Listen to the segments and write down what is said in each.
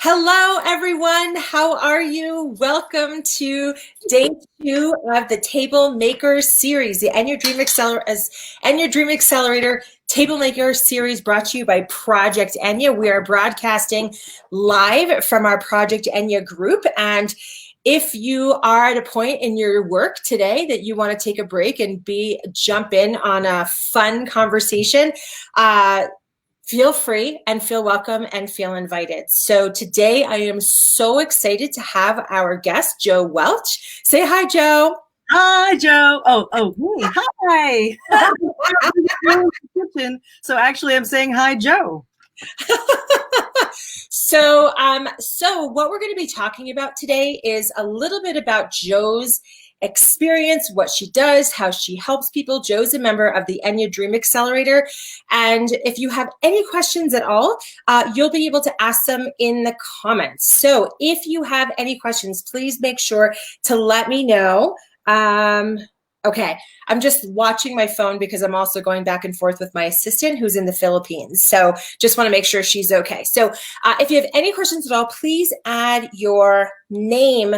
Hello, everyone. How are you? Welcome to day 2 of the Table Makers series, the Eñye Dream Accelerator Table Maker series brought to you by Project Eñye. We are broadcasting live from our Project Eñye group. And if you are at a point in your work today that you want to take a break and jump in on a fun conversation, feel free and feel welcome and feel invited. So today I am so excited to have our guest, Joe Welch. Say hi, Joe. Hi, Joe. Hi. So actually I'm saying hi, Joe. So what we're going to be talking about today is a little bit about Joe's experience, what she does, how she helps people. Joe's a member of the Eñye Dream Accelerator. And if you have any questions at all, you'll be able to ask them in the comments. So if you have any questions, please make sure to let me know. Okay, I'm just watching my phone because I'm also going back and forth with my assistant who's in the Philippines. So just want to make sure she's okay. So if you have any questions at all, please add your name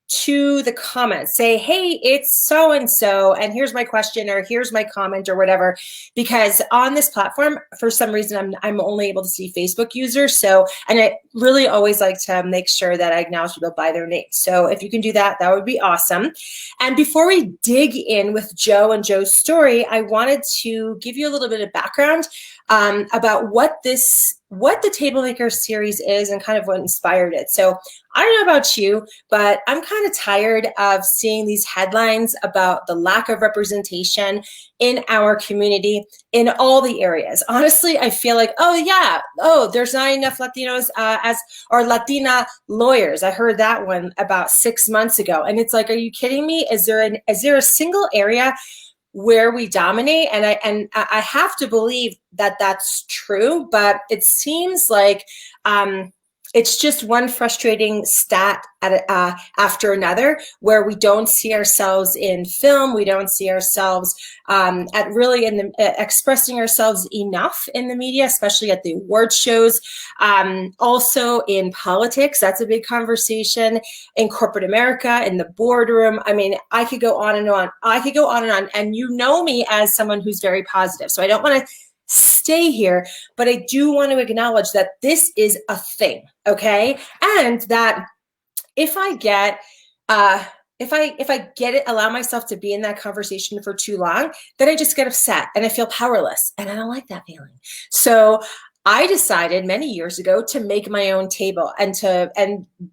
to the comments. Say, hey, it's so-and-so, and here's my question, or here's my comment, or whatever, because on this platform, for some reason, I'm only able to see Facebook users. So, and I really always like to make sure that I acknowledge people by their name. So if you can do that, that would be awesome. And before we dig in with Joe and Joe's story, I wanted to give you a little bit of background about what the Table Maker series is and kind of what inspired it. So I don't know about you, but I'm kind of tired of seeing these headlines about the lack of representation in our community in all the areas. Honestly, I feel like, there's not enough Latinos or Latina lawyers. I heard that one about 6 months ago. And it's like, are you kidding me? Is there a single area where we dominate? And I have to believe that that's true, but it seems like it's just one frustrating stat after another, where we don't see ourselves in film, we don't see ourselves expressing ourselves enough in the media, especially at the award shows. Also in politics, that's a big conversation. In corporate America, in the boardroom. I mean, I could go on and on. And you know me as someone who's very positive, so I don't want to stay here, but I do want to acknowledge that this is a thing, okay? And that if I allow myself to be in that conversation for too long, then I just get upset and I feel powerless, and I don't like that feeling. So I decided many years ago to make my own table, and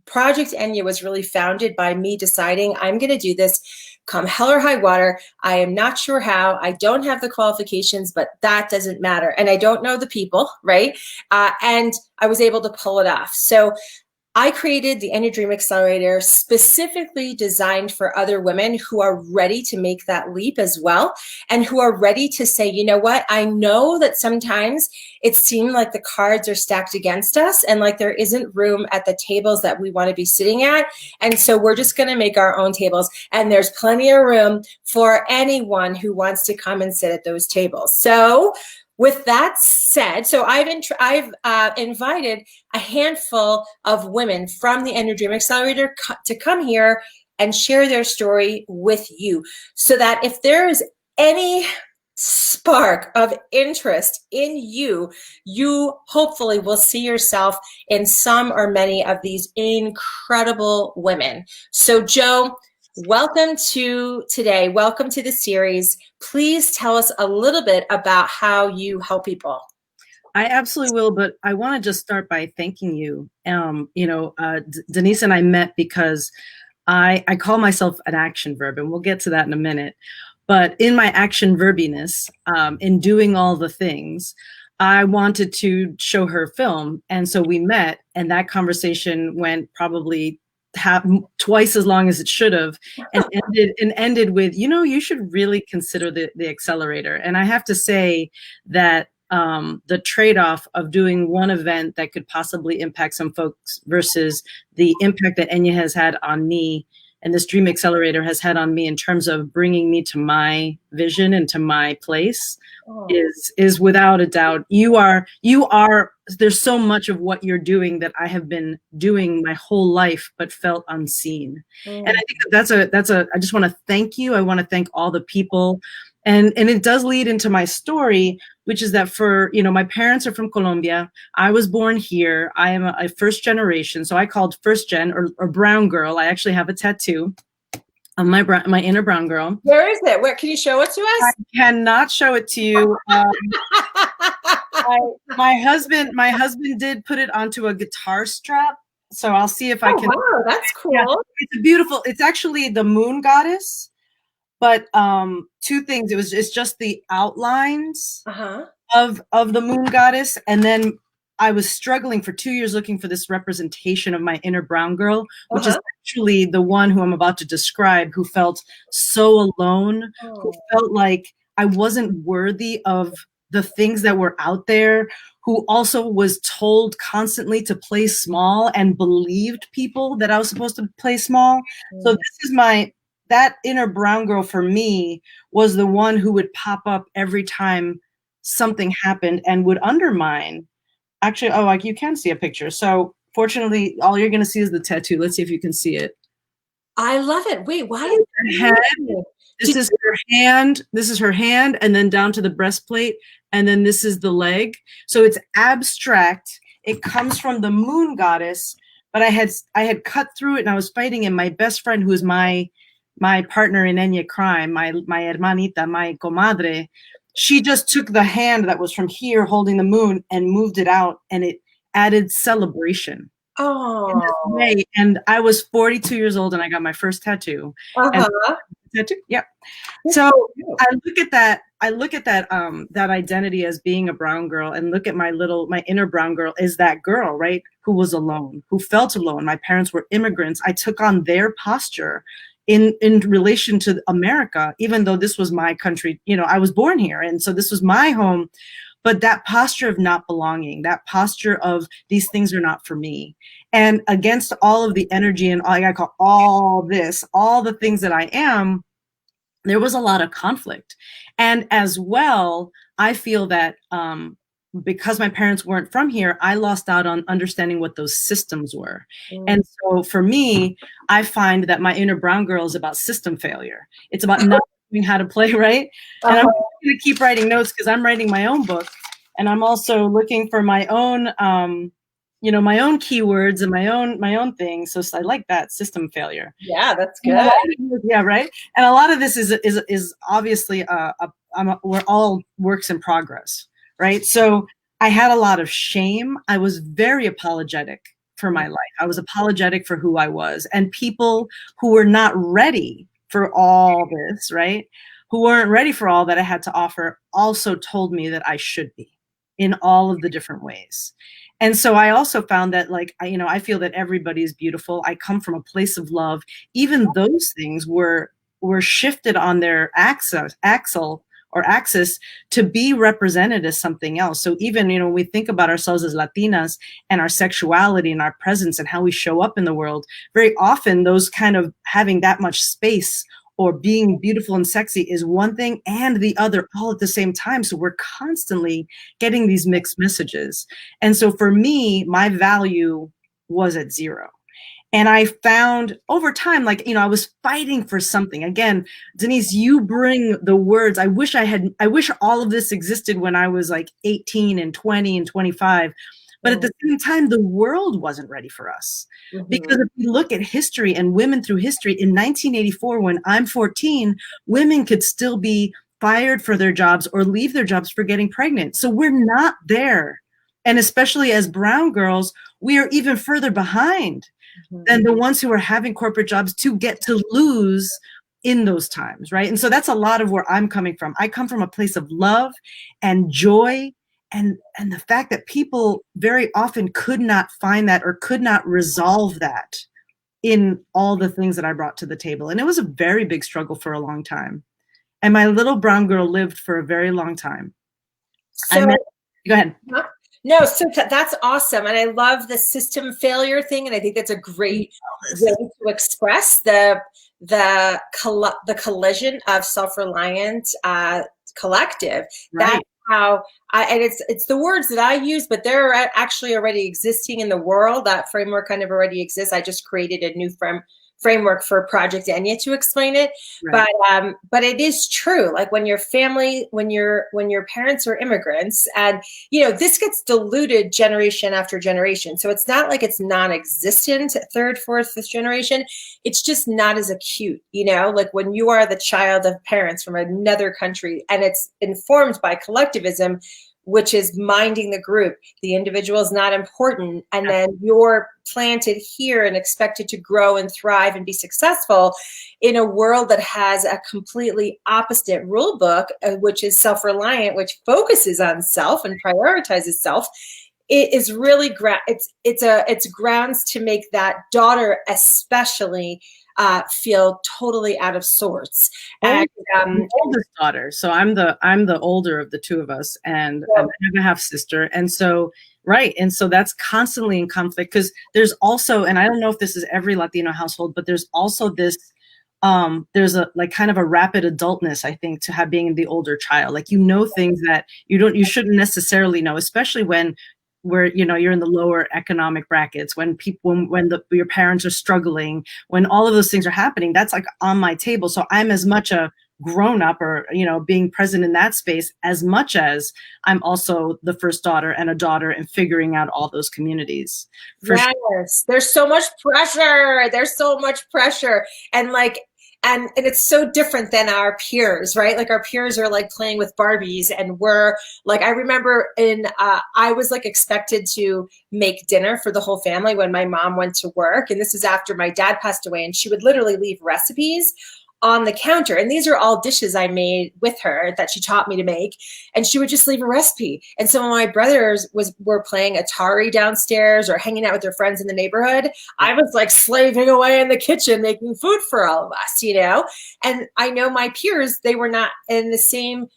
Project Eñye was really founded by me deciding I'm going to do this come hell or high water. I am not sure how. I don't have the qualifications, but that doesn't matter. And I don't know the people, right? And I was able to pull it off. So I created the Eñye Dream Accelerator specifically designed for other women who are ready to make that leap as well, and who are ready to say, you know what, I know that sometimes it seemed like the cards are stacked against us and like there isn't room at the tables that we want to be sitting at. And so we're just going to make our own tables, and there's plenty of room for anyone who wants to come and sit at those tables. So with that said, so I've invited a handful of women from the Eñye Dream Accelerator to come here and share their story with you, so that if there is any spark of interest in you, you hopefully will see yourself in some or many of these incredible women. So Joe, welcome to today. Welcome to the series. Please tell us a little bit about how you help people. I absolutely will, but I want to just start by thanking you. Denise and I met because I call myself an action verb, and we'll get to that in a minute. But in my action verbiness, in doing all the things, I wanted to show her film. And so we met, and that conversation went probably twice as long as it should have, and ended with, you should really consider the accelerator. And I have to say that the trade-off of doing one event that could possibly impact some folks versus the impact that Eñye has had on me, and this Dream Accelerator has had on me in terms of bringing me to my vision and to my place, is without a doubt. You are there's so much of what you're doing that I have been doing my whole life, but felt unseen. And I think I just want to thank you. I want to thank all the people. And it does lead into my story, which is that my parents are from Colombia. I was born here. I am a first generation. So I called first gen or brown girl. I actually have a tattoo of my inner brown girl. Where is it? Where can you show it to us? I cannot show it to you. My husband did put it onto a guitar strap, so I'll see if I can. Wow, that's cool. Yeah, it's beautiful. It's actually the moon goddess, but two things. It's just the outlines of the moon goddess, and then I was struggling for 2 years looking for this representation of my inner brown girl, which is actually the one who I'm about to describe, who felt so alone, who felt like I wasn't worthy of the things that were out there, who also was told constantly to play small and believed people that I was supposed to play small. So this is that inner brown girl for me was the one who would pop up every time something happened and would undermine. Actually, you can see a picture. So fortunately, all you're going to see is the tattoo. Let's see if you can see it. I love it. Wait, why is her head? This is her hand. This is her hand, and then down to the breastplate, and then this is the leg. So it's abstract. It comes from the moon goddess, but I had cut through it, and I was fighting. And my best friend, who is my partner in Eñye crime, my hermanita, my comadre, she just took the hand that was from here holding the moon and moved it out, and it added celebration. In this way. And I was 42 years old, and I got my first tattoo. Yep. So I look at that. I look at that identity as being a brown girl, and look at my inner brown girl is that girl, right? Who was alone, who felt alone. My parents were immigrants. I took on their posture in relation to America, even though this was my country. I was born here, and so this was my home. But that posture of not belonging, that posture of these things are not for me, and against all of the energy and I call all the things that I am, there was a lot of conflict. And as well, I feel that because my parents weren't from here, I lost out on understanding what those systems were. And so for me, I find that my inner brown girl is about system failure. It's about not knowing how to play, right? And I'm going to keep writing notes because I'm writing my own book, and I'm also looking for my own, my own keywords and my own things. So I like that, system failure. Yeah, that's good. Yeah, right. And a lot of this is obviously we're all works in progress, right? So I had a lot of shame. I was very apologetic for my life. I was apologetic for who I was, and people who were not ready for all this, right? Who weren't ready for all that I had to offer also told me that I should be in all of the different ways. And so I also found that, I feel that everybody is beautiful. I come from a place of love. Even those things were shifted on their axis to be represented as something else. So even, when we think about ourselves as Latinas and our sexuality and our presence and how we show up in the world, very often those kind of having that much space or being beautiful and sexy is one thing and the other all at the same time. So we're constantly getting these mixed messages. And so for me, my value was at zero. And I found over time, I was fighting for something. Again, Denise, you bring the words. I wish all of this existed when I was 18 and 20 and 25. But at the same time, the world wasn't ready for us. Because if you look at history and women through history, in 1984, when I'm 14, women could still be fired for their jobs or leave their jobs for getting pregnant. So we're not there. And especially as brown girls, we are even further behind than the ones who are having corporate jobs to get to lose in those times, right? And so that's a lot of where I'm coming from. I come from a place of love and joy, and the fact that people very often could not find that or could not resolve that in all the things that I brought to the table. And it was a very big struggle for a long time. And my little brown girl lived for a very long time. So, go ahead. No, so that's awesome. And I love the system failure thing. And I think that's a great way to express the collision of self-reliant collective. Right. That how and it's the words that I use, but they're actually already existing in the world. That framework kind of already exists. I just created a new framework for Project Eñye to explain it. Right. But it is true. Like when your family, when your parents are immigrants, and this gets diluted generation after generation. So it's not like it's non-existent third, fourth, fifth generation. It's just not as acute, like when you are the child of parents from another country and it's informed by collectivism, which is minding the group. The individual is not important. And then you're planted here and expected to grow and thrive and be successful in a world that has a completely opposite rule book, which is self-reliant, which focuses on self and prioritizes self. It is really it's grounds to make that daughter especially feel totally out of sorts. And I'm the oldest daughter, so I'm the older of the two of us, and I have a half sister, and so that's constantly in conflict because there's also, and I don't know if this is every Latino household, but there's also this. There's a like kind of a rapid adultness, I think, to being the older child. Like things that you shouldn't necessarily know, especially when you're in the lower economic brackets, when your parents are struggling, when all of those things are happening. That's like on my table. So I'm as much a grown up or being present in that space as much as I'm also the first daughter and a daughter and figuring out all those communities. Yes, there's so much pressure. And it's so different than our peers, right? Like our peers are like playing with Barbies, and we're like, I remember I was like expected to make dinner for the whole family when my mom went to work. And this is after my dad passed away, and she would literally leave recipes on the counter. And these are all dishes I made with her that she taught me to make. And she would just leave a recipe. And some of my brothers were playing Atari downstairs or hanging out with their friends in the neighborhood. I was like slaving away in the kitchen, making food for all of us, And I know my peers, they were not in the same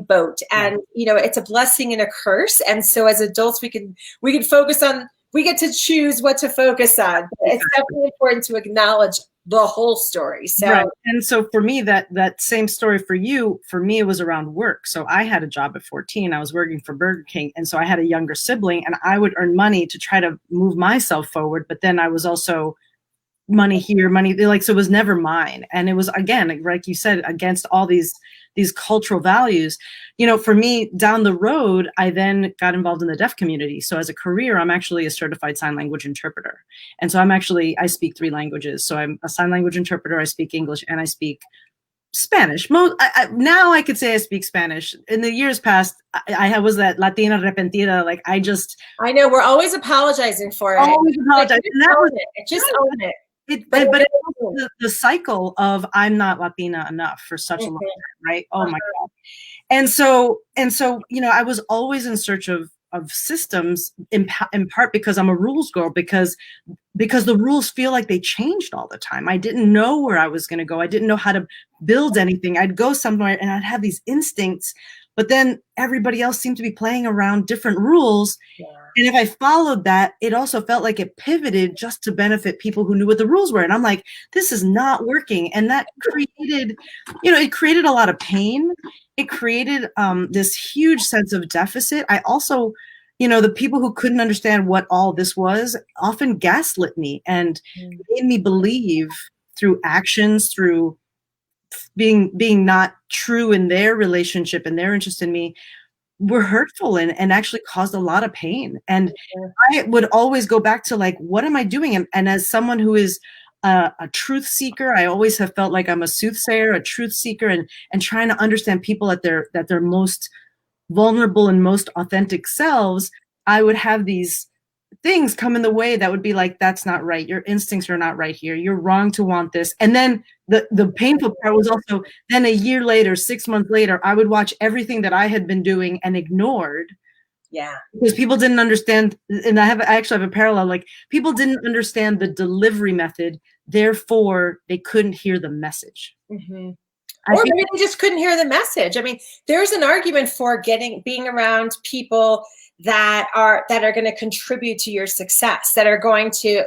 boat. And, it's a blessing and a curse. And so as adults, we can focus on, we get to choose what to focus on. But it's definitely important to acknowledge the whole story. So, right. And so for me, that same story for me, it was around work. So I had a job at 14. I was working for Burger King. And so I had a younger sibling, and I would earn money to try to move myself forward. But then I was also money here, money there, like, so it was never mine. And it was, again, like you said, against all these cultural values. For me, down the road, I then got involved in the deaf community. So as a career, I'm actually a certified sign language interpreter. And so I speak 3 languages. So I'm a sign language interpreter, I speak English, and I speak Spanish. Now I could say I speak Spanish. In the years past, I was that Latina arrepentida. Like I know we're always apologizing for it. Always apologize. Just own it. But it's the cycle of I'm not Latina enough for such a long time, right? Oh my God. And so, I was always in search of systems in part because I'm a rules girl, because the rules feel like they changed all the time. I didn't know where I was going to go. I didn't know how to build anything. I'd go somewhere and I'd have these instincts, but then everybody else seemed to be playing around different rules. Yeah. And if I followed that, it also felt like it pivoted just to benefit people who knew what the rules were. And I'm like, this is not working. And that created, it created a lot of pain. It created this huge sense of deficit. I also, the people who couldn't understand what all this was often gaslit me and made me believe through actions, through being not true in their relationship and their interest in me, were hurtful and actually caused a lot of pain. And I would always go back to like, what am I doing? And as someone who is a truth seeker, I always have felt like I'm a soothsayer, a truth seeker, and trying to understand people at their most vulnerable and most authentic selves. I would have these things come in the way that would be like, that's not right. Your instincts are not right here. You're wrong to want this. And then the painful part was also then a year later, 6 months later, I would watch everything that I had been doing and ignored. Yeah. Because people didn't understand. And I actually have a parallel, like people didn't understand the delivery method. Therefore, they couldn't hear the message. Mm-hmm. Or maybe they just couldn't hear the message. I mean, there's an argument for being around people that are going to contribute to your success, that are going to,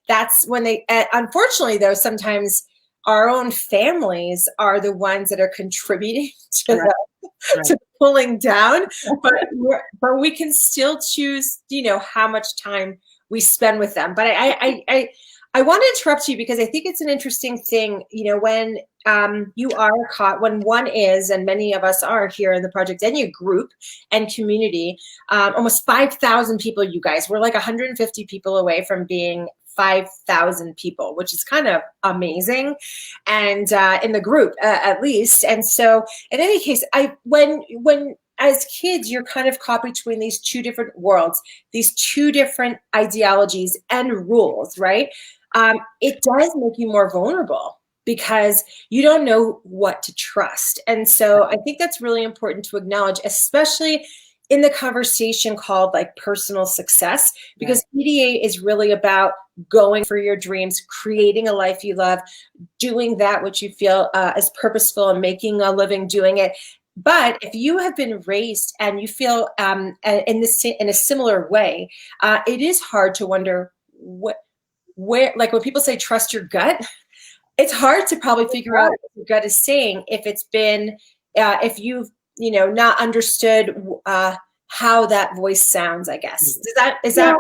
that's when they, unfortunately though, sometimes our own families are the ones that are contributing to Right. to pulling down, but we can still choose, how much time we spend with them. But I want to interrupt you because I think it's an interesting thing, when you are caught, when one is, and many of us are here in the Project Eñye group and community, almost 5,000 people, you guys. We're like 150 people away from being 5,000 people, which is kind of amazing, and in the group at least. And so, in any case, when as kids, you're kind of caught between these two different worlds, these two different ideologies and rules, right? It does make you more vulnerable because you don't know what to trust. And so I think that's really important to acknowledge, especially in the conversation called like personal success, because EDA is really about going for your dreams, creating a life you love, doing that which you feel is purposeful, and making a living doing it. But if you have been raised and you feel in a similar way, it is hard to wonder where, like when people say trust your gut, it's hard to probably figure out what your gut is saying if it's been, if you've, not understood how that voice sounds, I guess. Is that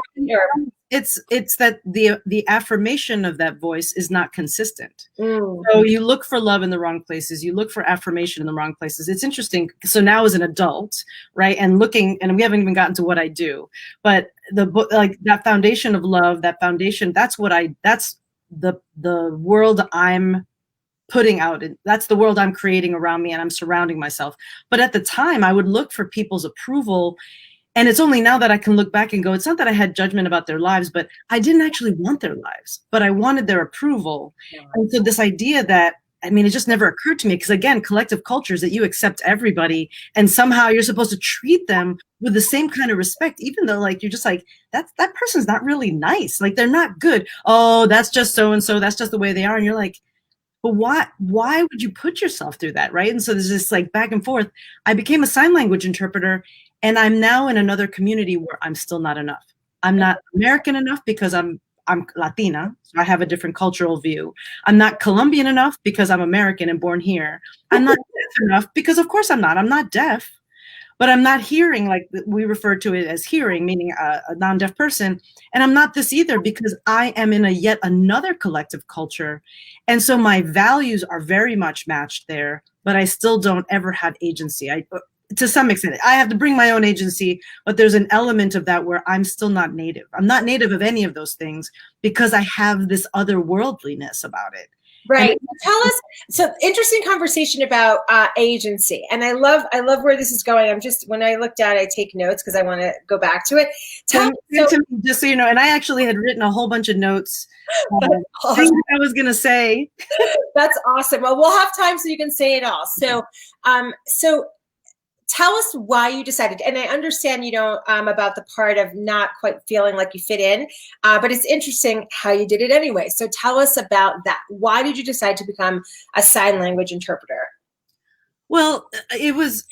it's that the affirmation of that voice is not consistent. So you look for love in the wrong places, you look for affirmation in the wrong places. It's interesting. So now as an adult, right, and we haven't even gotten to what I do, but like that foundation of love, that foundation, that's the world I'm putting out. That's the world I'm creating around me, and I'm surrounding myself. But at the time, I would look for people's approval. And it's only now that I can look back and go, it's not that I had judgment about their lives, but I didn't actually want their lives, but I wanted their approval. And so this idea that, it just never occurred to me, because again, collective culture is that you accept everybody and somehow you're supposed to treat them with the same kind of respect, even though like, you're just like, that person's not really nice. Like they're not good. Oh, that's just so-and-so. That's just the way they are. And you're like, but why would you put yourself through that? Right. And so there's this like back and forth. I became a sign language interpreter, and I'm now in another community where I'm still not enough. I'm not American enough because I'm Latina, so I have a different cultural view. I'm not Colombian enough because I'm American and born here. I'm not deaf enough because of course I'm not deaf, but I'm not hearing, like we refer to it as hearing, meaning a non-deaf person. And I'm not this either because I am in yet another collective culture. And so my values are very much matched there, but I still don't ever have agency. To some extent, I have to bring my own agency, but there's an element of that where I'm still not native. I'm not native of any of those things because I have this otherworldliness about it. Right. Tell us. So interesting conversation about agency, and I love where this is going. when I looked at it, I take notes because I want to go back to it. Just so you know, and I actually had written a whole bunch of notes. Things I was going to say. That's awesome. Well, we'll have time so you can say it all. So, tell us why you decided, and I understand, about the part of not quite feeling like you fit in, but it's interesting how you did it anyway. So tell us about that. Why did you decide to become a sign language interpreter? Well, it was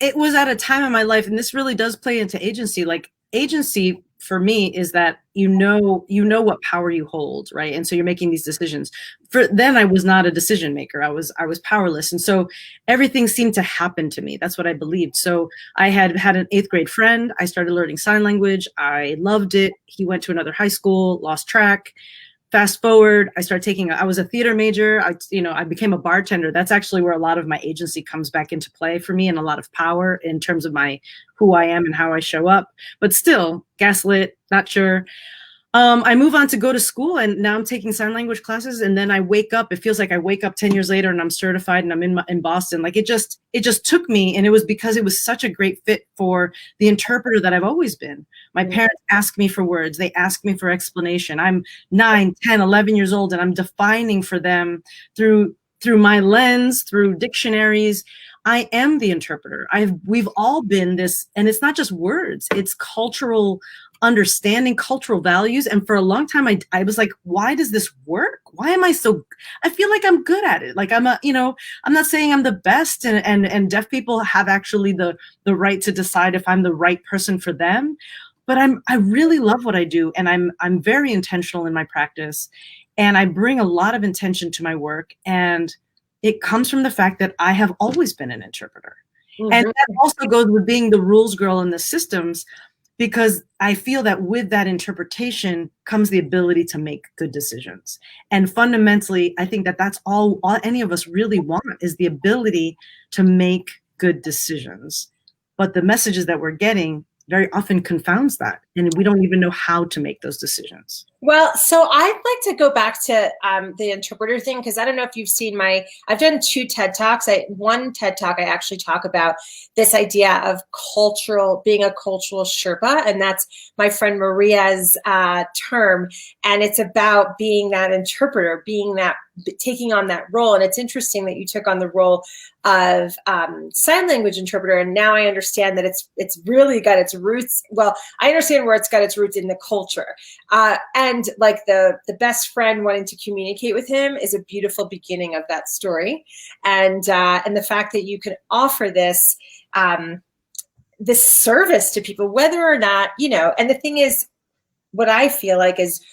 at a time in my life, and this really does play into agency. Like agency for me is that you know what power you hold, right? And so you're making these decisions. Then I was not a decision maker. I was powerless, and so everything seemed to happen to me. That's what I believed. So I had an 8th grade friend. I started learning sign language. I loved it. He went to another high school, lost track. Fast forward, I was a theater major. I became a bartender. That's actually where a lot of my agency comes back into play for me, and a lot of power in terms of who I am and how I show up. But still, gaslit, not sure. I move on to go to school, and now I'm taking sign language classes. And then I wake up. It feels like I wake up 10 years later, and I'm certified, and I'm in Boston. Like it just took me, and it was because it was such a great fit for the interpreter that I've always been. My parents ask me for words. They ask me for explanation. I'm 9, 10, 11 years old, and I'm defining for them through my lens, through dictionaries. I am the interpreter. We've all been this, and it's not just words, it's cultural understanding, cultural values. And for a long time, I was like, why does this work? Why am I I feel like I'm good at it. Like I'm not saying I'm the best, and deaf people have actually the right to decide if I'm the right person for them. But I really love what I do, and I'm very intentional in my practice. And I bring a lot of intention to my work. And it comes from the fact that I have always been an interpreter. And that also goes with being the rules girl in the systems, because I feel that with that interpretation comes the ability to make good decisions. And fundamentally, I think that that's all any of us really want, is the ability to make good decisions. But the messages that we're getting very often confounds that, and we don't even know how to make those decisions. Well, so I'd like to go back to the interpreter thing, because I don't know if you've seen I've done 2 TED Talks. One TED Talk, I actually talk about this idea of being a cultural Sherpa, and that's my friend Maria's term. And it's about being that interpreter, taking on that role. And it's interesting that you took on the role of sign language interpreter. And now I understand that it's really got its roots. Well, I understand where it's got its roots in the culture. And like the best friend wanting to communicate with him is a beautiful beginning of that story. And the fact that you could offer this service to people, whether or not, and the thing is, what I feel like is,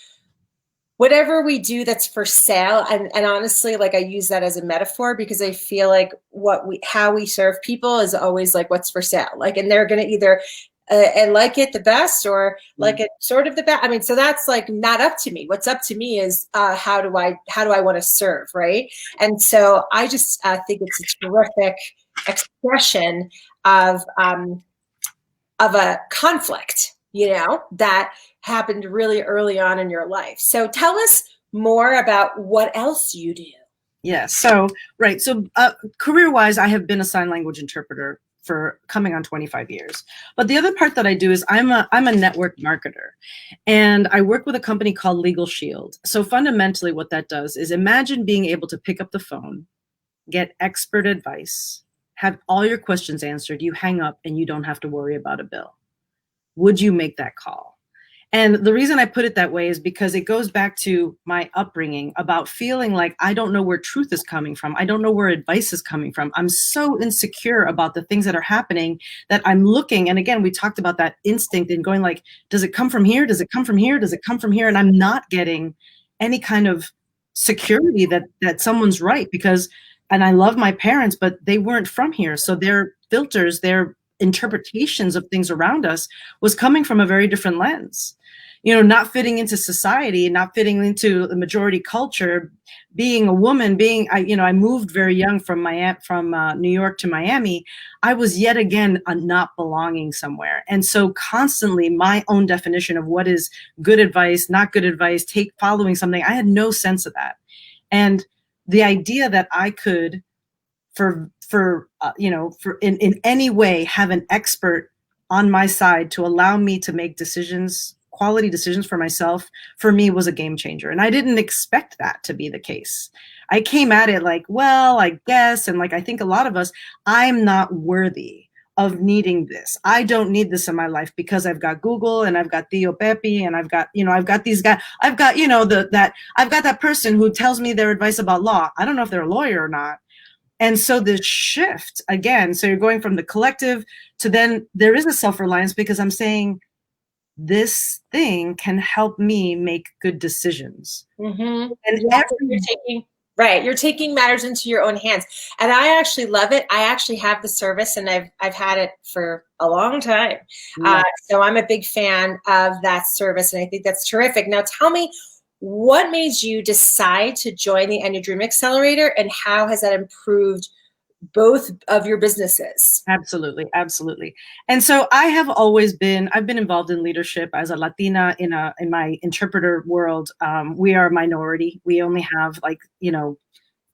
whatever we do that's for sale, and honestly, like, I use that as a metaphor, because I feel like how we serve people is always like what's for sale. Like, and they're going to either and like it the best, or like it sort of the best. I mean, so that's like not up to me. What's up to me is how do I want to serve, right? And so I just think it's a terrific expression of a conflict, that happened really early on in your life. So tell us more about what else you do. Yeah. So, right. So career-wise, I have been a sign language interpreter for coming on 25 years. But the other part that I do is I'm a network marketer, and I work with a company called Legalshield. So fundamentally what that does is, imagine being able to pick up the phone, get expert advice, have all your questions answered, you hang up, and you don't have to worry about a bill. Would you make that call? And the reason I put it that way is because it goes back to my upbringing about feeling like I don't know where truth is coming from. I don't know where advice is coming from. I'm so insecure about the things that are happening that I'm looking. And again, we talked about that instinct and going like, does it come from here? Does it come from here? Does it come from here? And I'm not getting any kind of security that someone's right, because, and I love my parents, but they weren't from here. So their filters, their interpretations of things around us was coming from a very different lens. Not fitting into society, not fitting into the majority culture, being a woman, I moved very young from New York to Miami. I was yet again not belonging somewhere. And so constantly my own definition of what is good advice, not good advice, following something, I had no sense of that. And the idea that I could, in any way, have an expert on my side to allow me to make decisions, quality decisions for myself, for me was a game changer. And I didn't expect that to be the case. I came at it like, well, I guess, and like I think a lot of us, I'm not worthy of needing this. I don't need this in my life because I've got Google and I've got Theo Pepe and I've got these guys, I've got, I've got that person who tells me their advice about law. I don't know if they're a lawyer or not. And so the shift again, so you're going from the collective to then there is a self-reliance, because I'm saying this thing can help me make good decisions. Mm-hmm. And you're taking matters into your own hands. And I actually love it. I actually have the service, and I've had it for a long time. Yeah. So I'm a big fan of that service, and I think that's terrific. Now tell me, what made you decide to join the Eñye Dream Accelerator, and how has that improved both of your businesses? Absolutely. Absolutely. And so I've been involved in leadership as a Latina in my interpreter world. We are a minority. We only have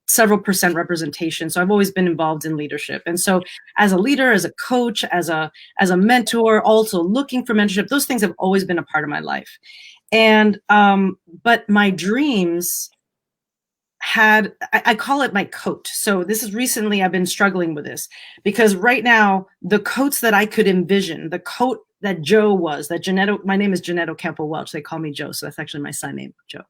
several percent representation. So I've always been involved in leadership. And so as a leader, as a coach, as a mentor, also looking for mentorship, those things have always been a part of my life. And, but my dreams I call it my coat. So this is recently, I've been struggling with this, because right now the coats that I could envision, the coat that Joe was, my name is Jeanette Ocampo Welch. They call me Joe. So that's actually my son name, Joe.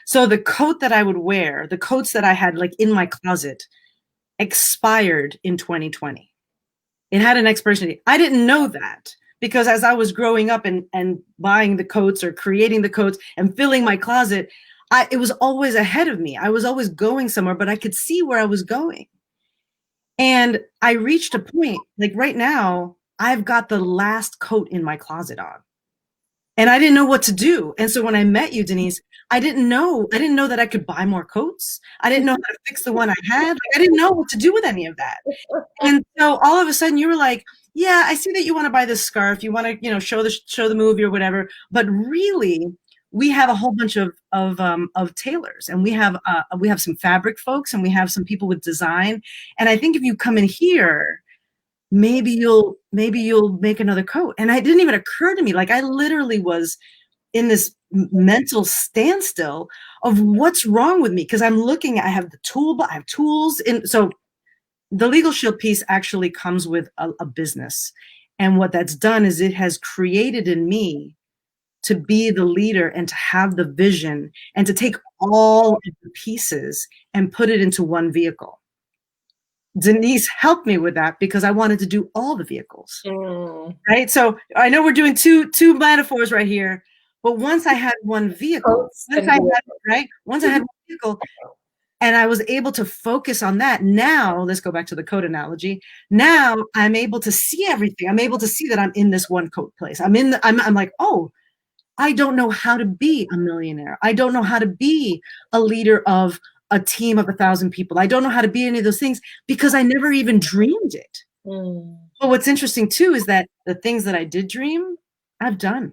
So the coat that I would wear, the coats that I had like in my closet, expired in 2020. It had an expiration date. I didn't know that, because as I was growing up and buying the coats or creating the coats and filling my closet, it was always ahead of me. I was always going somewhere, but I could see where I was going. And I reached a point, like right now, I've got the last coat in my closet on. And I didn't know what to do. And so when I met you, Denise, I didn't know that I could buy more coats. I didn't know how to fix the one I had. Like, I didn't know what to do with any of that. And so all of a sudden you were like, yeah, I see that you want to buy this scarf. You want to, you know, show the movie or whatever. But really, we have a whole bunch of tailors, and we have some fabric folks, and we have some people with design. And I think if you come in here, maybe you'll make another coat. And it didn't even occur to me. Like, I literally was in this mental standstill of what's wrong with me, because I'm looking, I have tools. And so the Legalshield piece actually comes with a business. And what that's done is it has created in me to be the leader and to have the vision and to take all of the pieces and put it into one vehicle. Denise helped me with that because I wanted to do all the vehicles, right? So I know we're doing two metaphors right here, but once I had one vehicle, once I had one vehicle, and I was able to focus on that. Now let's go back to the coat analogy. Now I'm able to see everything. I'm able to see that I'm in this one coat place. I'm like, oh, I don't know how to be a millionaire. I don't know how to be a leader of a team of 1,000 people. I don't know how to be any of those things because I never even dreamed it. But what's interesting too is that the things that I did dream, I've done.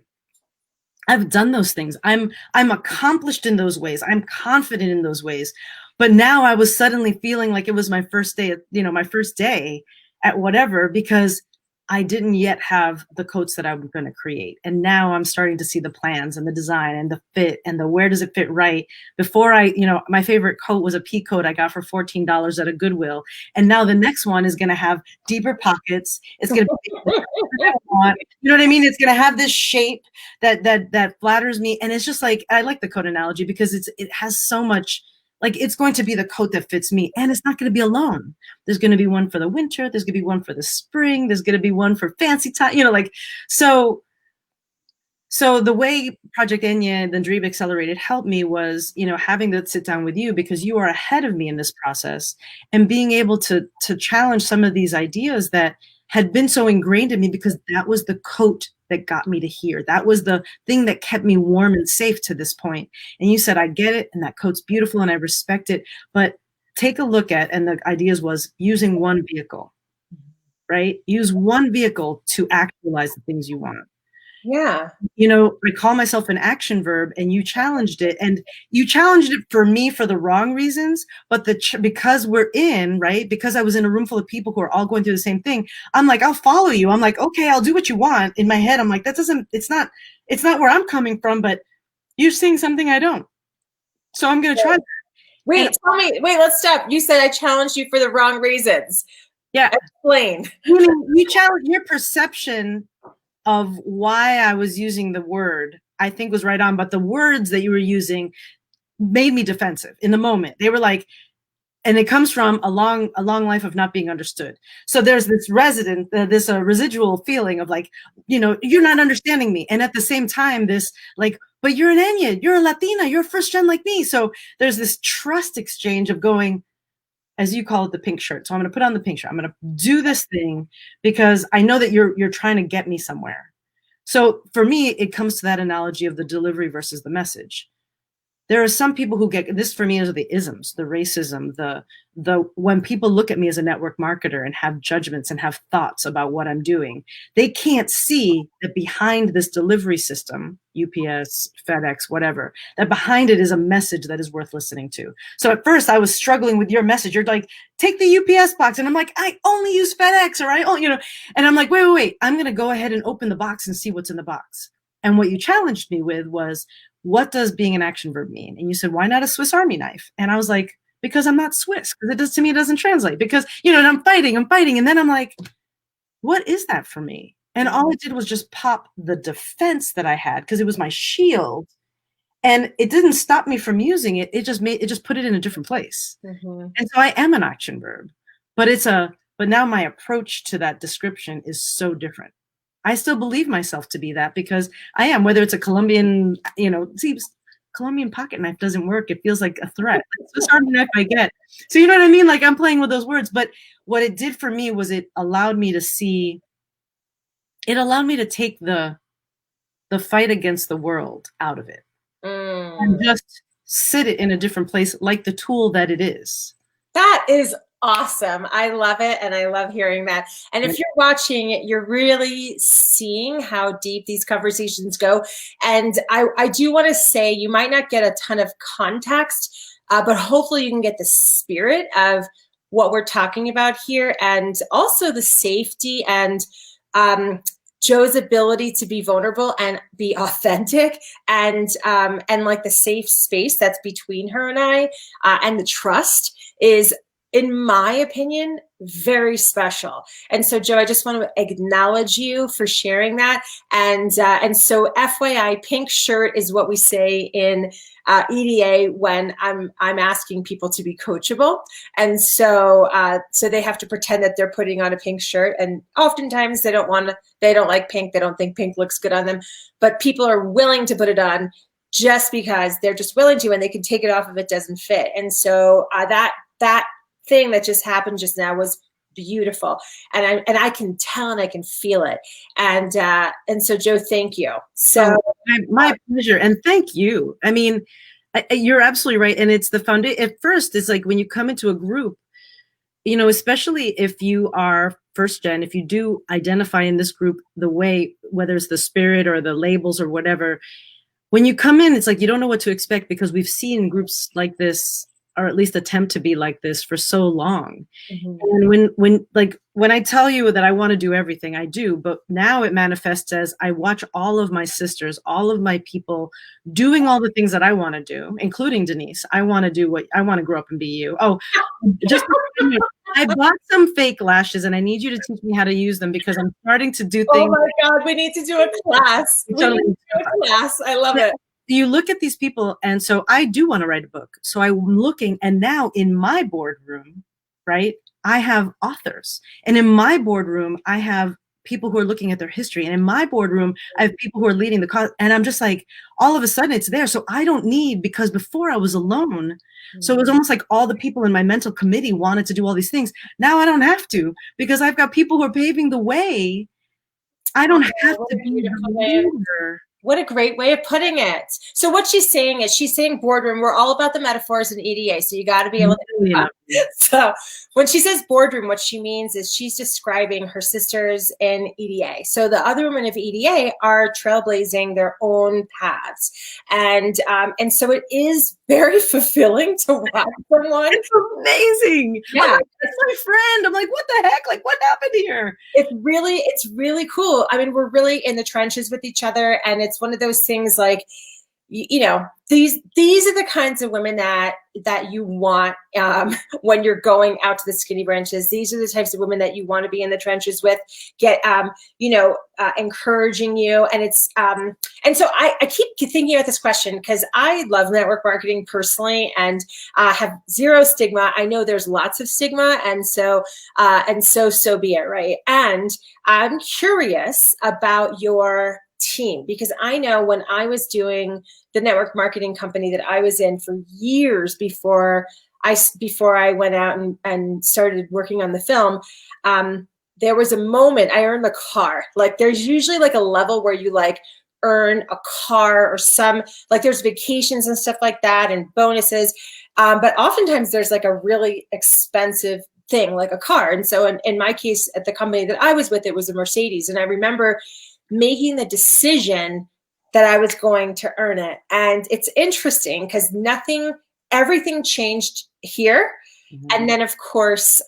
I've done those things. I'm accomplished in those ways. I'm confident in those ways. But now I was suddenly feeling like it was my first day, my first day at whatever, because I didn't yet have the coats that I was going to create. And now I'm starting to see the plans and the design and the fit and the where does it fit right. Before my favorite coat was a pea coat I got for $14 at a Goodwill. And now the next one is going to have deeper pockets. It's going to be, you know what I mean? It's going to have this shape that flatters me. And it's just like, I like the coat analogy because it has so much. Like, it's going to be the coat that fits me, and it's not going to be alone. There's going to be one for the winter. There's going to be one for the spring. There's going to be one for fancy time, so the way Project Eñye, the Dream Accelerated, helped me was, having to sit down with you because you are ahead of me in this process, and being able to challenge some of these ideas that had been so ingrained in me because that was the coat that got me to here. That was the thing that kept me warm and safe to this point. And you said, I get it. And that coat's beautiful and I respect it, but take a look at, and the ideas was using one vehicle, right? Use one vehicle to actualize the things you want. Yeah. I call myself an action verb, and you challenged it, and you challenged it for me for the wrong reasons, but because I was in a room full of people who are all going through the same thing, I'm like, I'll follow you. I'm like, okay, I'll do what you want. In my head, I'm like, it's not where I'm coming from, but you're seeing something I don't. So I'm going to try that. Wait, let's stop. You said I challenged you for the wrong reasons. Yeah. Explain. You challenged your perception of why I was using the word, I think was right on, but the words that you were using made me defensive in the moment. They were like, and it comes from a long life of not being understood. So there's this residual feeling of like, you're not understanding me. And at the same time, this like, but you're an Eñye, you're a Latina, you're first gen like me. So there's this trust exchange of going, as you call it, the pink shirt. So I'm going to put on the pink shirt. I'm going to do this thing because I know that you're trying to get me somewhere. So for me, it comes to that analogy of the delivery versus the message. There are some people who get this. For me, is the isms, the racism, the when people look at me as a network marketer and have judgments and have thoughts about what I'm doing, they can't see that behind this delivery system, UPS, FedEx, whatever, that behind it is a message that is worth listening to. So at first I was struggling with your message. You're like, take the UPS box. And I'm like, I only use FedEx, or and I'm like, wait, I'm going to go ahead and open the box and see what's in the box. And what you challenged me with was, what does being an action verb mean? And you said, why not a Swiss Army knife? And I was like, because I'm not Swiss, because to me, it doesn't translate, because, and I'm fighting. And then I'm like, what is that for me? And all it did was just pop the defense that I had, because it was my shield, and it didn't stop me from using it. It just put it in a different place. Mm-hmm. And so I am an action verb, but now my approach to that description is so different. I still believe myself to be that because I am, whether it's a Colombian, Colombian pocket knife doesn't work. It feels like a threat. Like, Swiss Army knife I get. So you know what I mean? Like I'm playing with those words. But what it did for me was it allowed me to take the fight against the world out of it and just sit it in a different place, like the tool that it is. That is awesome. I love it. And I love hearing that. And if you're watching it, you're really seeing how deep these conversations go. And I do want to say, you might not get a ton of context, but hopefully you can get the spirit of what we're talking about here, and also the safety and Jo's ability to be vulnerable and be authentic, and like the safe space that's between her and I, and the trust is, in my opinion, very special. And so, Jo, I just want to acknowledge you for sharing that. And so, FYI, pink shirt is what we say in EDA when I'm asking people to be coachable. And so they have to pretend that they're putting on a pink shirt. And oftentimes they don't like pink. They don't think pink looks good on them. But people are willing to put it on just because they're just willing to, and they can take it off if it doesn't fit. And so that thing that just happened just now was beautiful, and I can tell and I can feel it, and so, Jo, thank you. So my pleasure, and thank you. I mean, you're absolutely right, and it's the foundation. At first, it's like when you come into a group, you know, especially if you are first gen, if you do identify in this group the way, whether it's the spirit or the labels or whatever, when you come in, it's like you don't know what to expect, because we've seen groups like this, or at least attempt to be like this, for so long. And when I tell you that I want to do everything, I do, but now it manifests as I watch all of my sisters, all of my people doing all the things that I want to do, including Denise. I want to do what I want to grow up and be you. Oh, just I bought some fake lashes, and I need you to teach me how to use them, because I'm starting to do things. Oh my God, we need to do a class. I love it. You look at these people, and so I do want to write a book. So I'm looking, and now in my boardroom, right, I have authors. And in my boardroom, I have people who are looking at their history. And in my boardroom, I have people who are leading the cause. And I'm just like, all of a sudden it's there. So I don't need, because before I was alone. So it was almost like all the people in my mental committee wanted to do all these things. Now I don't have to, because I've got people who are paving the way. I don't have to be the leader. What a great way of putting it. So what she's saying is, she's saying boardroom, we're all about the metaphors in EDA. So you got to be able to. So when she says boardroom, what she means is she's describing her sisters in EDA. So the other women of EDA are trailblazing their own paths. And so it is very fulfilling to watch someone. It's amazing. Yeah. That's my friend. I'm like, what the heck? Like, what happened here? It's really cool. I mean, we're really in the trenches with each other. And it's one of those things, like, you know, these are the kinds of women that you want when you're going out to the skinny branches. These are the types of women that you want to be in the trenches with, get encouraging you. And it's and so I keep thinking about this question, because I love network marketing personally, and have zero stigma. I know there's lots of stigma, and so be it, right? And I'm curious about your team, because I know when I was doing the network marketing company that I was in for years before I went out and started working on the film, there was a moment I earned the car. Like, there's usually like a level where you like earn a car, or some, like, there's vacations and stuff like that, and bonuses, but oftentimes there's like a really expensive thing like a car. And so in my case, at the company that I was with, it was a Mercedes, and I remember making the decision that I was going to earn it. And it's interesting, because everything changed here. And then, of course,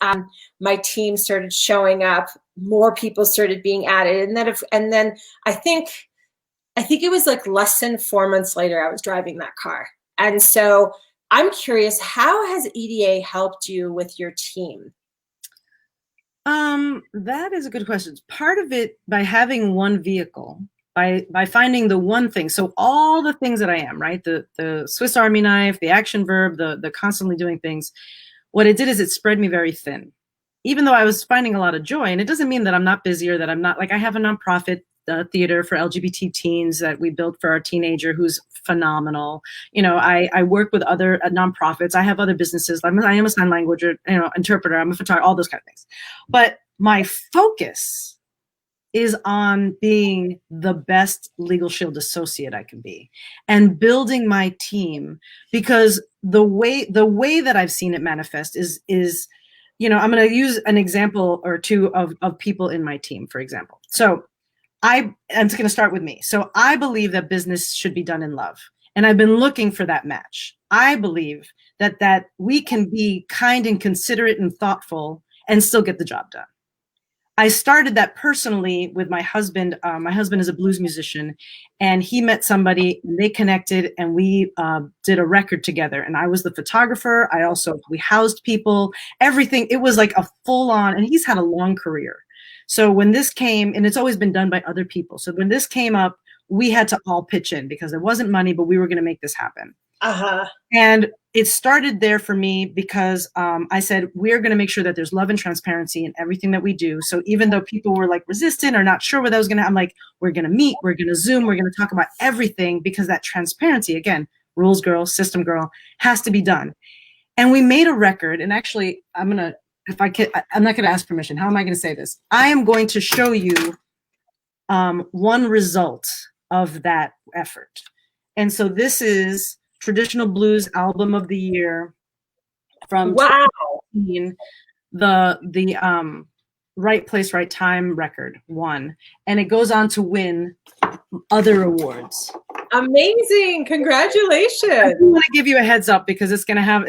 my team started showing up, more people started being added. And then I think it was like less than 4 months later, I was driving that car. And so I'm curious, how has EDA helped you with your team? That is a good question. Part of it by having one vehicle, by finding the one thing. So all the things that I am, right? The Swiss Army knife, the action verb, the constantly doing things. What it did is it spread me very thin, even though I was finding a lot of joy. And it doesn't mean that I'm not busy, or that I'm not, like, I have a nonprofit theater for LGBT teens that we built for our teenager, who's phenomenal. You know, I work with other nonprofits. I have other businesses. I am a sign language interpreter. I'm a photographer, all those kind of things. But my focus is on being the best Legalshield associate I can be and building my team, because the way that I've seen it manifest is, you know, I'm going to use an example or two of people in my team, for example. So I'm just going to start with me. So I believe that business should be done in love. And I've been looking for that match. I believe that we can be kind and considerate and thoughtful and still get the job done. I started that personally with my husband. My husband is a blues musician, and he met somebody, and they connected, and we did a record together. And I was the photographer. We housed people, everything. It was like a full on, and he's had a long career. So when this came, and it's always been done by other people. So when this came up, we had to all pitch in because there wasn't money, but we were going to make this happen. And it started there for me because I said, we're going to make sure that there's love and transparency in everything that we do. So even though people were like resistant or not sure what that was going to, I'm like, we're going to meet, we're going to Zoom, we're going to talk about everything, because that transparency, again, rules girl, system girl, has to be done. And we made a record. And actually, I'm not going to ask permission. How am I going to say this? I am going to show you one result of that effort. And so this is Traditional Blues Album of the Year from 2018, the Right Place, Right Time record won, and it goes on to win other awards. Amazing! Congratulations! I want to give you a heads up because it's gonna have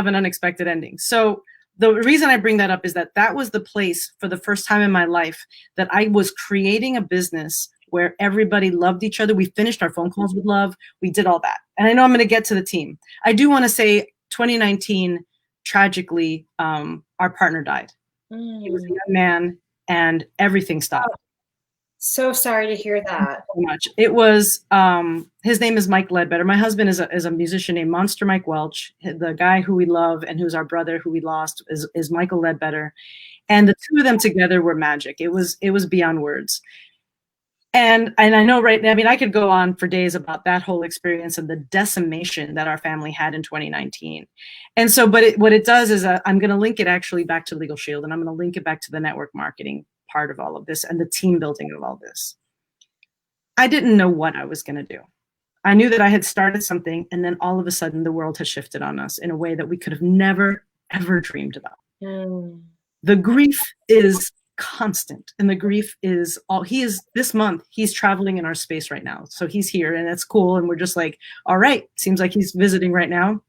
an unexpected ending. So the reason I bring that up is that was the place for the first time in my life that I was creating a business where everybody loved each other. We finished our phone calls with love. We did all that. And I know I'm going to get to the team. I do want to say 2019, tragically, our partner died. He was a young man and everything stopped. Oh, so sorry to hear that. So much. It was, his name is Mike Ledbetter. My husband is a musician named Monster Mike Welch. The guy who we love and who's our brother who we lost is Michael Ledbetter. And the two of them together were magic. It was beyond words. And I know right now, I mean, I could go on for days about that whole experience and the decimation that our family had in 2019. And so, but what it does is I'm going to link it actually back to Legalshield, and I'm going to link it back to the network marketing part of all of this and the team building of all this. I didn't know what I was going to do. I knew that I had started something, and then all of a sudden the world has shifted on us in a way that we could have never, ever dreamed about. The grief is constant, and the grief is this month he's traveling in our space right now, so he's here and that's cool, and we're just like, all right, seems like he's visiting right now.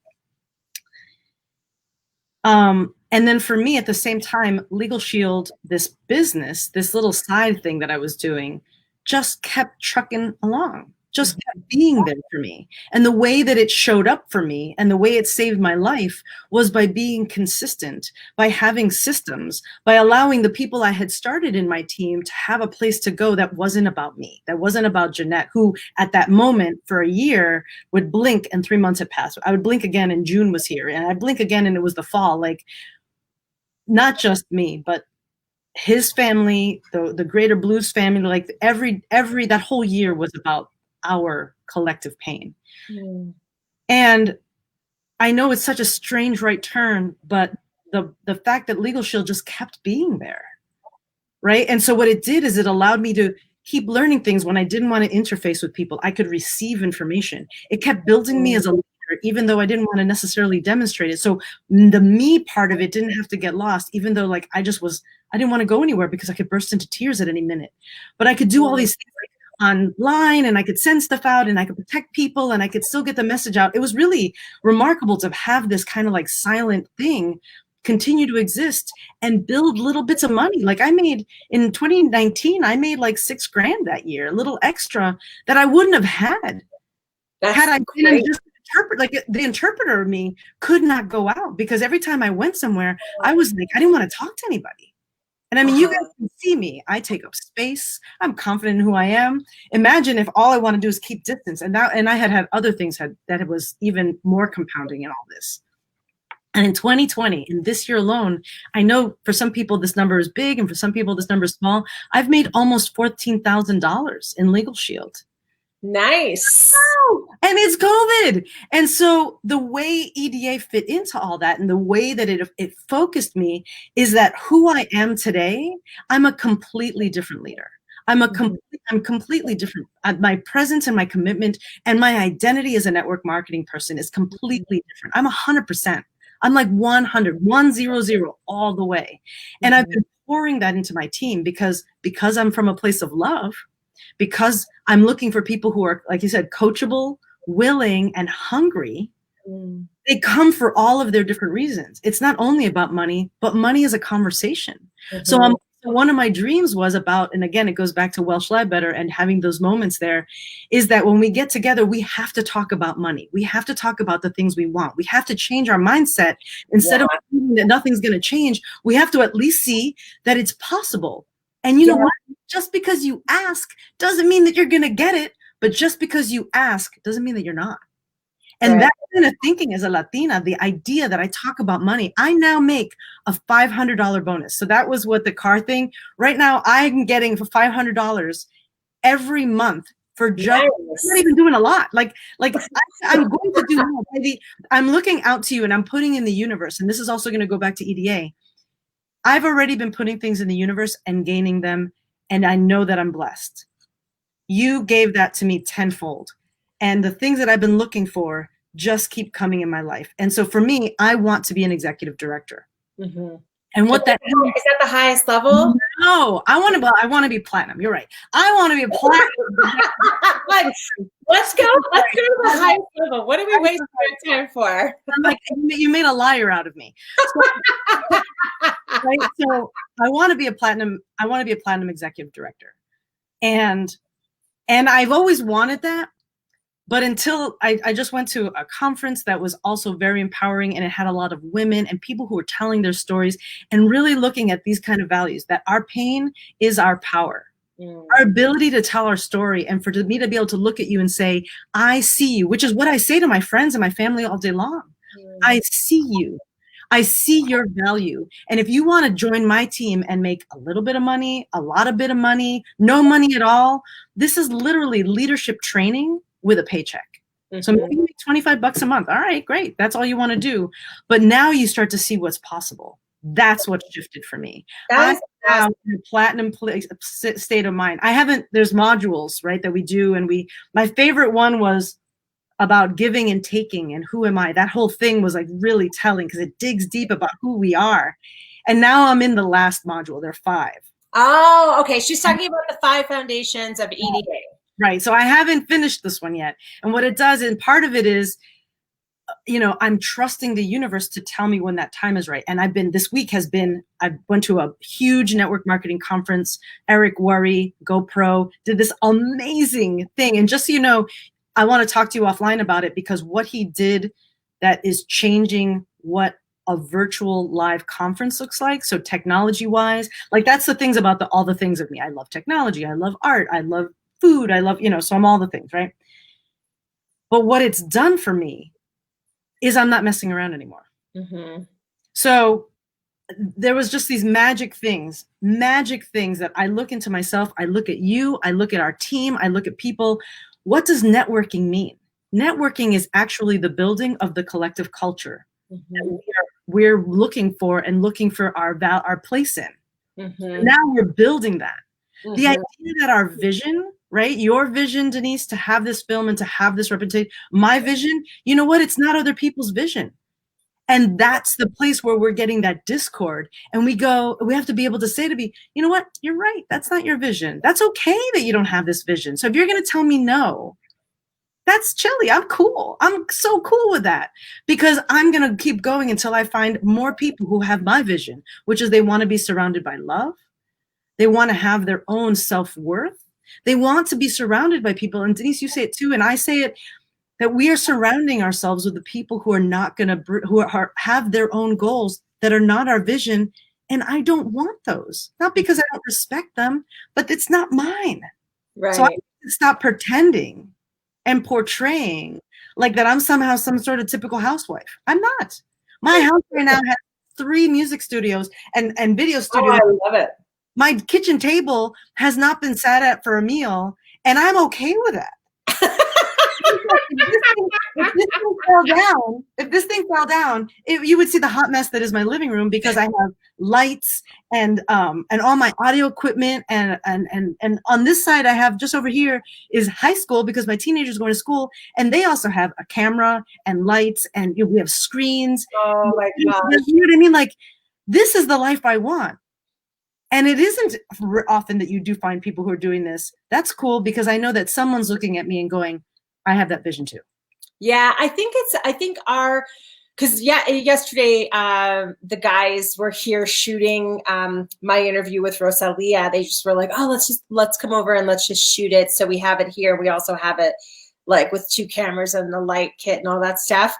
And then for me at the same time, Legalshield, this business, this little side thing that I was doing, just kept trucking along, just kept being there for me. And the way that it showed up for me and the way it saved my life was by being consistent, by having systems, by allowing the people I had started in my team to have a place to go that wasn't about me, that wasn't about Jeanette, who at that moment for a year would blink and 3 months had passed. I would blink again and June was here, and I'd blink again and it was the fall. Like, not just me, but his family, the greater blues family, like every that whole year was about our collective pain. And I know it's such a strange right turn, but the fact that Legalshield just kept being there, right? And so what it did is it allowed me to keep learning things when I didn't want to interface with people. I could receive information. It kept building me as a leader, even though I didn't want to necessarily demonstrate it. So the me part of it didn't have to get lost, even though like I didn't want to go anywhere because I could burst into tears at any minute. But I could do all these things online, and I could send stuff out, and I could protect people, and I could still get the message out. It was really remarkable to have this kind of like silent thing continue to exist and build little bits of money. Like in 2019, I made like $6,000 that year, a little extra that I wouldn't have had. Had I been just interpret, like the interpreter of me could not go out, because every time I went somewhere, I was like, I didn't want to talk to anybody. And I mean, you guys can see me. I take up space. I'm confident in who I am. Imagine if all I want to do is keep distance. And I had other things that was even more compounding in all this. And in 2020, in this year alone, I know for some people this number is big and for some people this number is small. I've made almost $14,000 in Legalshield. Nice. And it's COVID. And so the way EDA fit into all that and the way that it focused me is that who I am today, I'm a completely different leader. I'm completely different. My presence and my commitment and my identity as a network marketing person is completely different. I'm 100%. I'm like 100 all the way. And I've been pouring that into my team because I'm from a place of love, because I'm looking for people who are, like you said, coachable, willing, and hungry. They come for all of their different reasons. It's not only about money, but money is a conversation. So one of my dreams was about, and again, it goes back to Welch and having those moments there, is that when we get together, we have to talk about money. We have to talk about the things we want. We have to change our mindset. Instead of thinking that nothing's going to change, we have to at least see that it's possible. And you know what? Just because you ask doesn't mean that you're going to get it, but just because you ask doesn't mean that you're not. And that kind of thinking as a Latina, the idea that I talk about money, I now make a $500 bonus. So that was what the car thing. Right now, I'm getting for $500 every month for just, I'm not even doing a lot. Like I'm going to do more. I'm looking out to you and I'm putting in the universe. And this is also going to go back to EDA. I've already been putting things in the universe and gaining them. And I know that I'm blessed. You gave that to me tenfold. And the things that I've been looking for just keep coming in my life. And so for me, I want to be an executive director. And what that means, is that the highest level? No, I want to be platinum. You're right. I want to be a platinum. Let's go to the highest level. What are we wasting our time for? I'm like, you made a liar out of me. Right? So I want to be a platinum executive director. And I've always wanted that. But until I just went to a conference that was also very empowering, and it had a lot of women and people who were telling their stories and really looking at these kind of values, that our pain is our power. Our ability to tell our story, and for me to be able to look at you and say, I see you, which is what I say to my friends and my family all day long. I see you. I see your value. And if you want to join my team and make a little bit of money, a lot of bit of money, no money at all, this is literally leadership training with a paycheck. So maybe you make $25 a month. All right, great. That's all you want to do. But now you start to see what's possible. That's what shifted for me. I have a platinum state of mind. There's modules, right, that we do. And my favorite one was about giving and taking and who am I? That whole thing was like really telling because it digs deep about who we are. And now I'm in the last module. There are 5. Oh, okay. She's talking about the 5 foundations of EDA. Right. So I haven't finished this one yet. And what it does, and part of it is, I'm trusting the universe to tell me when that time is right. And I went to a huge network marketing conference. Eric Worre, GoPro, did this amazing thing. And just so you know, I want to talk to you offline about it because what he did that is changing what a virtual live conference looks like. So technology wise, like that's the things about all the things of me. I love technology. I love art. I love food. I love, so I'm all the things, right? But what it's done for me is I'm not messing around anymore. So there was just these magic things that I look into myself. I look at you. I look at our team. I look at people. What does networking mean? Networking is actually the building of the collective culture that we're looking for our place in. Now we're building that. The idea that our vision, right? Your vision, Denise, to have this film and to have this reputation, my vision, you know what? It's not other people's vision. And that's the place where we're getting that discord. And we have to be able to say you know what? You're right. That's not your vision. That's okay that you don't have this vision. So if you're going to tell me no, that's chilly. I'm cool. I'm so cool with that because I'm going to keep going until I find more people who have my vision, which is they want to be surrounded by love. They want to have their own self-worth. They want to be surrounded by people. And Denise, you say it too, and I say it, that we are surrounding ourselves with the people who are not going to, have their own goals that are not our vision. And I don't want those, not because I don't respect them, but it's not mine. Right. So I need to stop pretending and portraying like that I'm somehow some sort of typical housewife. I'm not. My house right now has 3 music studios and video Oh, studios. I love it. My kitchen table has not been sat at for a meal, and I'm okay with that. If this thing fell down, you would see the hot mess that is my living room, because I have lights and all my audio equipment, and on this side I have, just over here is high school, because my teenagers are going to school, and they also have a camera and lights, and we have screens. Oh my gosh. You know what I mean? Like, this is the life I want. And it isn't often that you do find people who are doing this. That's cool, because I know that someone's looking at me and going, I have that vision too. Yeah, because yesterday the guys were here shooting my interview with Rosalia. They just were like, oh, let's come over and let's just shoot it. So we have it here. We also have it like with 2 cameras and the light kit and all that stuff.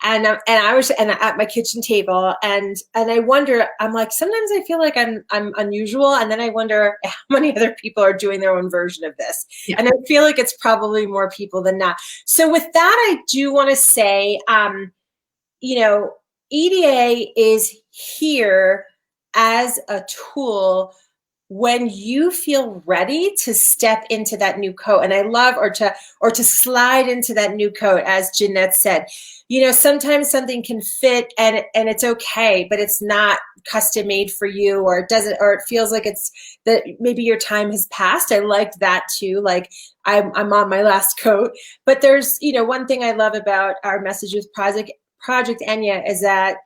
And I was at my kitchen table, and I wonder, I'm like, sometimes I feel like I'm unusual, and then I wonder how many other people are doing their own version of this. Yeah. And I feel like it's probably more people than not. So with that, I do want to say, EDA is here as a tool when you feel ready to step into that new coat. And I love, or to slide into that new coat, as Jeanette said. Sometimes something can fit and it's okay, but it's not custom made for you, or it feels like it's that maybe your time has passed. I liked that too. Like I'm on my last coat, but there's, one thing I love about our message with Project Eñye is that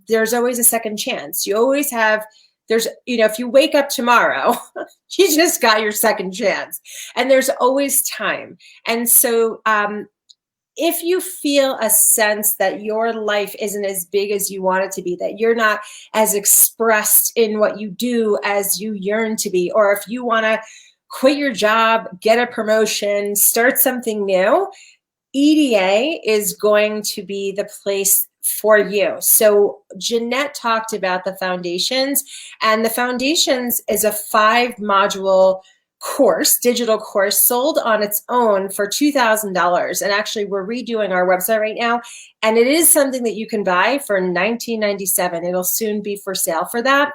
there's always a second chance. You always have, if you wake up tomorrow, you just got your second chance, and there's always time. And so, if you feel a sense that your life isn't as big as you want it to be, that you're not as expressed in what you do as you yearn to be, or if you want to quit your job, get a promotion, start something new, EDA is going to be the place for you. So Jeanette talked about the foundations, and the foundations is a 5-module course, digital course, sold on its own for $2,000. And actually, we're redoing our website right now, and it is something that you can buy for $19.97. It'll soon be for sale for that.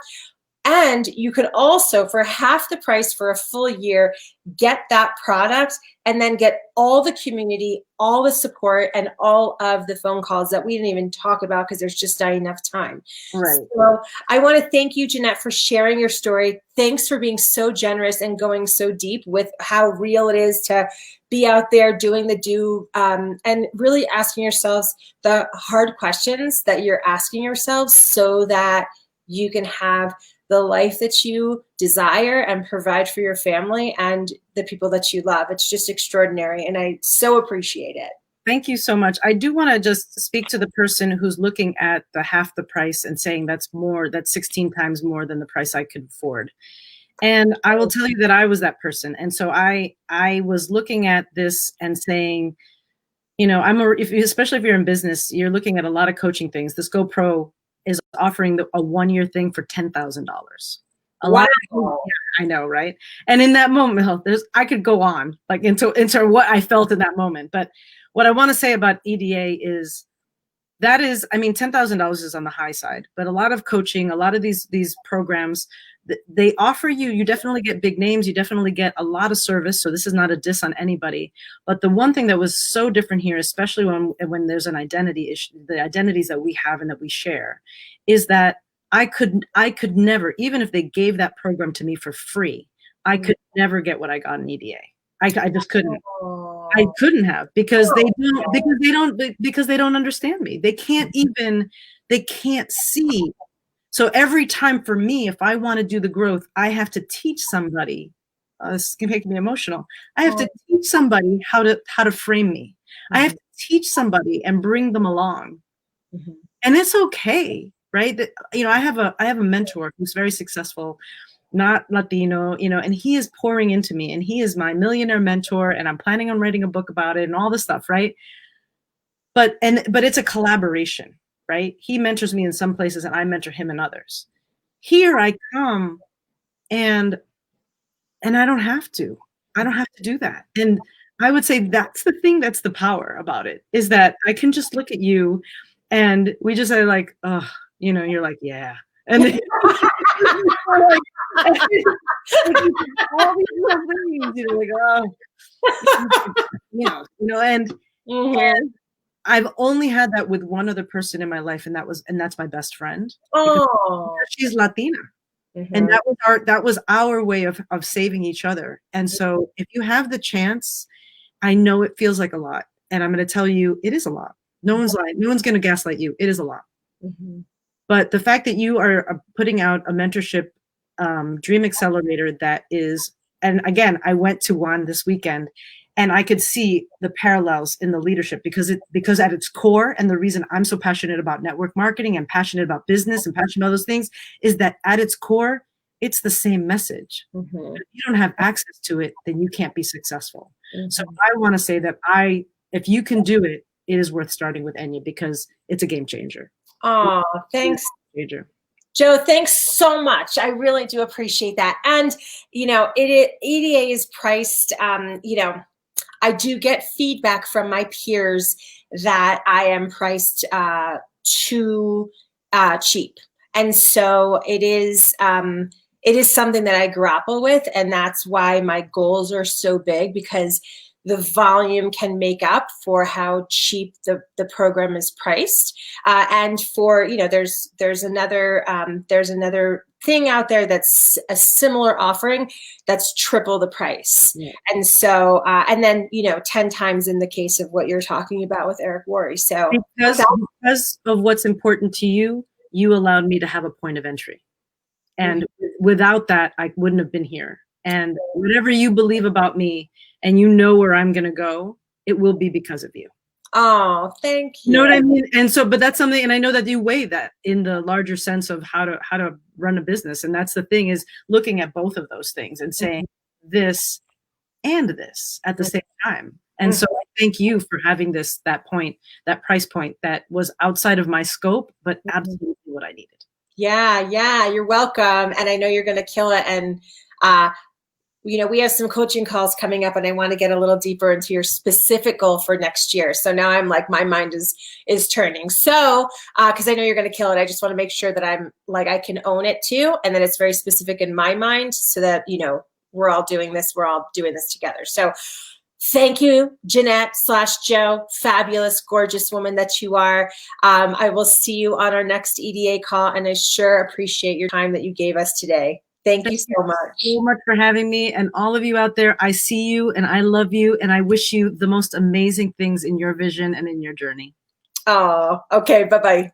And you could also, for half the price for a full year, get that product and then get all the community, all the support, and all of the phone calls that we didn't even talk about because there's just not enough time. Right. So I want to thank you, Jeanette, for sharing your story. Thanks for being so generous and going so deep with how real it is to be out there doing the do, and really asking yourselves the hard questions that you're asking yourselves so that you can have the life that you desire and provide for your family and the people that you love. It's just extraordinary, and I so appreciate it. Thank you so much. I do want to just speak to the person who's looking at the half the price and saying that's 16 times more than the price I could afford. And I will tell you that I was that person. And so I was looking at this and saying, especially if you're in business, you're looking at a lot of coaching things. This GoPro is offering a 1-year thing for $10,000. A lot of people, yeah, I know, right? And in that moment, I could go on like into what I felt in that moment. But what I want to say about EDA is $10,000 is on the high side, but a lot of coaching, a lot of these programs, they offer you definitely get big names, you definitely get a lot of service. So this is not a diss on anybody. But the one thing that was so different here, especially when there's an identity issue, the identities that we have and that we share, is that I could never, even if they gave that program to me for free, I could never get what I got in EDA. I just couldn't. I couldn't have because they don't understand me. They can't see. So every time for me, if I want to do the growth, I have to teach somebody. This can make me emotional. I have to teach somebody how to frame me. Mm-hmm. I have to teach somebody and bring them along. Mm-hmm. And it's okay, right? I have a mentor who's very successful, not Latino, and he is pouring into me, and he is my millionaire mentor, and I'm planning on writing a book about it and all this stuff, right? But it's a collaboration, right? He mentors me in some places and I mentor him in others. Here I come and I don't have to do that. And I would say that's the thing, that's the power about it, is that I can just look at you And we just say like, oh, you know, you're like, yeah. And then, like, all these little things, you know, like, oh, and I've only had that with one other person in my life, and that's my best friend. Because she's Latina. And that was our way of saving each other. And so if you have the chance, I know it feels like a lot. And I'm going to tell you, it is a lot. No one's going to gaslight you. It is a lot. But the fact that you are putting out a mentorship Dream Accelerator that is, and again, I went to one this weekend and I could see the parallels in the leadership because at its core, and the reason I'm so passionate about network marketing and passionate about business and passionate about those things is that at its core, it's the same message. If you don't have access to it, then you can't be successful. So I want to say that if you can do it, it is worth starting with Eñye because it's a game changer. Oh, thanks. Joe, thanks so much. I really do appreciate that. And, you know, EDA is priced, you know, I do get feedback from my peers that I am priced too cheap. And so it is something that I grapple with. And that's why my goals are so big, because the volume can make up for how cheap the program is priced. And for, you know, there's another thing out there that's a similar offering that's triple the price. And so, and then, you know, 10 times in the case of what you're talking about with Eric Worre. So because of what's important to you, you allowed me to have a point of entry. And without that, I wouldn't have been here. And whatever you believe about me, and you know where I'm going to go, it will be because of you. Oh, thank you. You know what I mean? And so, but that's something, and I know that you weigh that in the larger sense of how to run a business. And that's the thing, is looking at both of those things and saying this and this at the same time. And so I thank you for having that price point that was outside of my scope, but absolutely what I needed. Yeah, you're welcome. And I know you're going to kill it. And, you know, we have some coaching calls coming up, and I want to get a little deeper into your specific goal for next year. So now I'm like, my mind is turning. So, because I know you're going to kill it, I just want to make sure that I'm like, I can own it too. And that it's very specific in my mind so that, you know, we're all doing this together. So thank you, Jeanette/Joe, fabulous, gorgeous woman that you are. I will see you on our next EDA call, and I sure appreciate your time that you gave us today. Thank you so much. So much for having me. And all of you out there, I see you and I love you, and I wish you the most amazing things in your vision and in your journey. Oh, okay. Bye-bye.